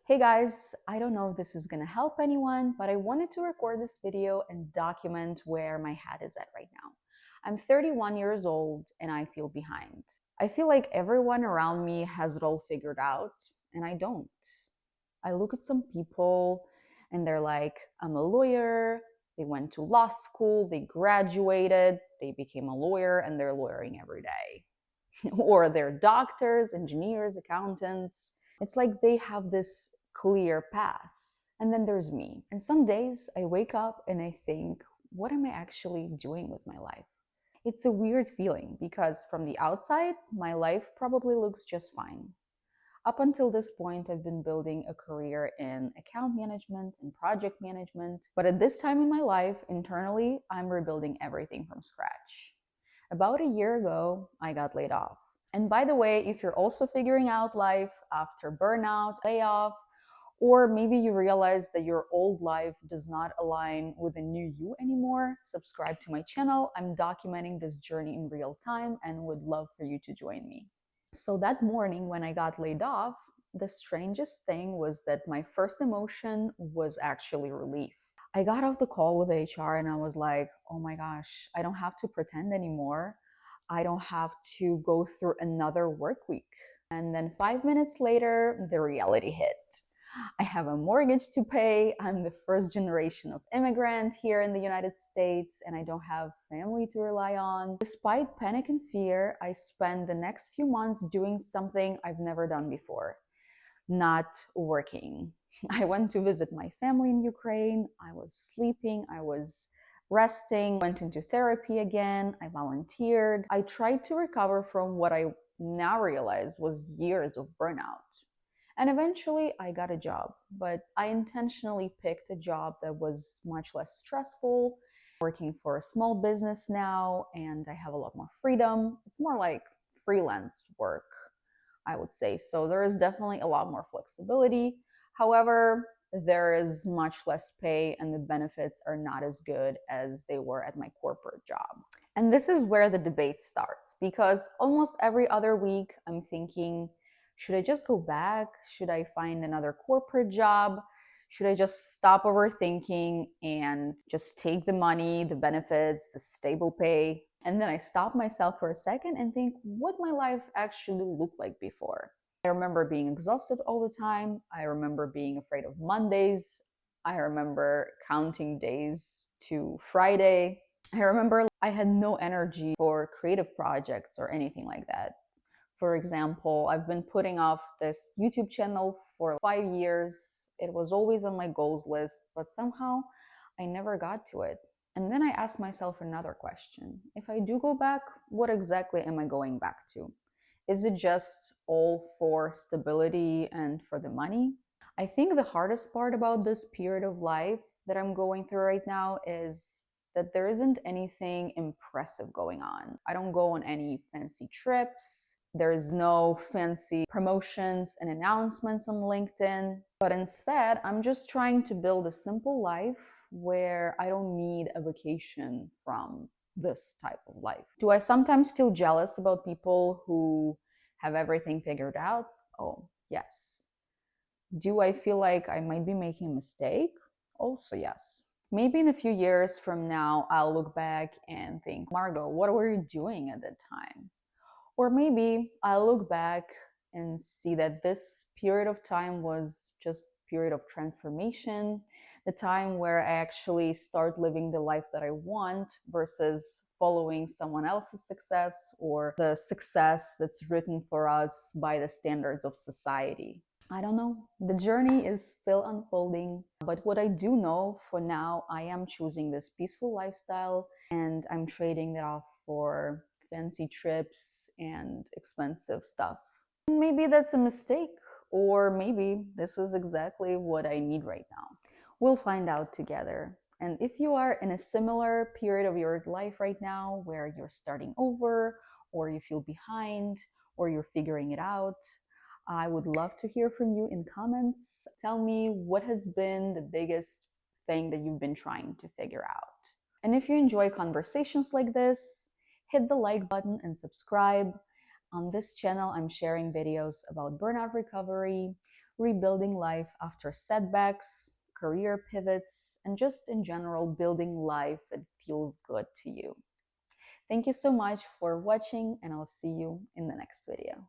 Hey guys, I don't know if this is gonna help anyone, but I wanted to record this video and document where my head is at right now. I'm 31 years old and I feel behind. I feel like everyone around me has it all figured out, and I don't. I look at some people and they're like, I'm a lawyer, they went to law school, they graduated, they became a lawyer, and they're lawyering every day. Or they're doctors, engineers, accountants. It's like they have this clear path. And then there's me. And some days I wake up and I think, what am I actually doing with my life? It's a weird feeling because from the outside, my life probably looks just fine. Up until this point, I've been building a career in account management and project management. But at this time in my life, internally, I'm rebuilding everything from scratch. About a year ago, I got laid off. And by the way, if you're also figuring out life after burnout, layoff, or maybe you realize that your old life does not align with the new you anymore, subscribe to my channel. I'm documenting this journey in real time and would love for you to join me. So that morning when I got laid off, the strangest thing was that my first emotion was actually relief. I got off the call with HR and I was like, oh my gosh, I don't have to pretend anymore. I don't have to go through another work week. And then 5 minutes later, the reality hit. I have a mortgage to pay. I'm the first generation of immigrant here in the United States, and I don't have family to rely on. Despite panic and fear, I spent the next few months doing something I've never done before, not working. I went to visit my family in Ukraine. I was sleeping. I was resting, went into therapy again. I volunteered. I tried to recover from what I now realize was years of burnout. And eventually I got a job, but I intentionally picked a job that was much less stressful. Working for a small business now, and I have a lot more freedom. It's more like freelance work, I would say. So there is definitely a lot more flexibility. However, there is much less pay and the benefits are not as good as they were at my corporate job. And this is where the debate starts because almost every other week I'm thinking, should I just go back? Should I find another corporate job? Should I just stop overthinking and just take the money, the benefits, the stable pay? And then I stop myself for a second and think what my life actually looked like before. I remember being exhausted all the time. I remember being afraid of Mondays. I remember counting days to Friday. I remember I had no energy for creative projects or anything like that. For example, I've been putting off this YouTube channel for 5 years. It was always on my goals list, but somehow I never got to it. And then I asked myself another question. If I do go back, what exactly am I going back to? Is it just all for stability and for the money? I think the hardest part about this period of life that I'm going through right now is that there isn't anything impressive going on. I don't go on any fancy trips. There's no fancy promotions and announcements on LinkedIn. But instead, I'm just trying to build a simple life where I don't need a vacation from this type of life. Do I sometimes feel jealous about people who have everything figured out? Oh, yes. Do I feel like I might be making a mistake? Also, yes. Maybe in a few years from now, I'll look back and think, Margot, what were you doing at that time? Or maybe I'll look back and see that this period of time was just a period of transformation, the time where I actually start living the life that I want versus following someone else's success or the success that's written for us by the standards of society. I don't know. The journey is still unfolding. But what I do know for now, I am choosing this peaceful lifestyle and I'm trading it off for fancy trips and expensive stuff. Maybe that's a mistake, or maybe this is exactly what I need right now. We'll find out together. And if you are in a similar period of your life right now where you're starting over, or you feel behind, or you're figuring it out, I would love to hear from you in comments. Tell me what has been the biggest thing that you've been trying to figure out. And if you enjoy conversations like this, hit the like button and subscribe. On this channel, I'm sharing videos about burnout recovery, rebuilding life after setbacks, career pivots, and just in general building life that feels good to you. Thank you so much for watching, and I'll see you in the next video.